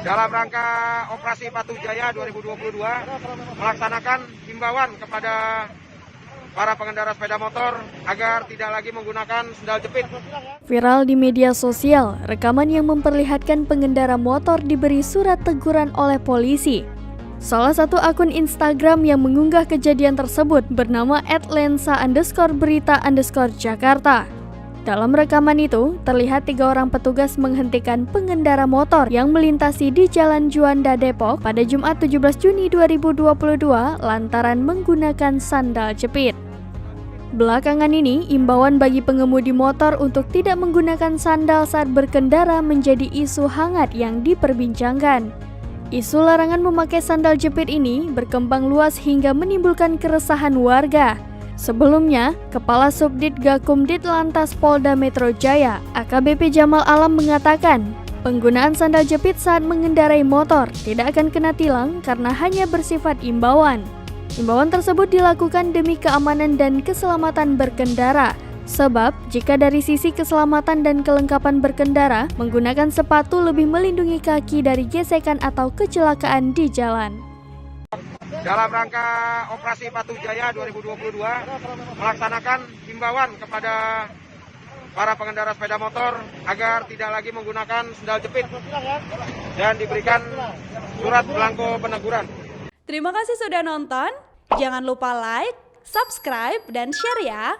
dalam rangka Operasi Patuh Jaya 2022 melaksanakan himbauan kepada para pengendara sepeda motor agar tidak lagi menggunakan sendal jepit. Viral di media sosial, rekaman yang memperlihatkan pengendara motor diberi surat teguran oleh polisi. Salah satu akun Instagram yang mengunggah kejadian tersebut bernama @lensa_berita_Jakarta. Dalam rekaman itu, terlihat 3 orang petugas menghentikan pengendara motor yang melintasi di Jalan Juanda Depok pada Jumat 17 Juni 2022 lantaran menggunakan sandal jepit. Belakangan ini, imbauan bagi pengemudi motor untuk tidak menggunakan sandal saat berkendara menjadi isu hangat yang diperbincangkan. Isu larangan memakai sandal jepit ini berkembang luas hingga menimbulkan keresahan warga. Sebelumnya, Kepala Subdit Gakumdit Lantas Polda Metro Jaya, AKBP Jamal Alam mengatakan, penggunaan sandal jepit saat mengendarai motor tidak akan kena tilang karena hanya bersifat imbauan. Imbauan tersebut dilakukan demi keamanan dan keselamatan berkendara. Sebab, jika dari sisi keselamatan dan kelengkapan berkendara, menggunakan sepatu lebih melindungi kaki dari gesekan atau kecelakaan di jalan. Dalam rangka Operasi Patuh Jaya 2022 melaksanakan himbauan kepada para pengendara sepeda motor agar tidak lagi menggunakan sendal jepit dan diberikan surat belangko peneguran. Terima kasih sudah nonton. Jangan lupa like, subscribe, dan share ya.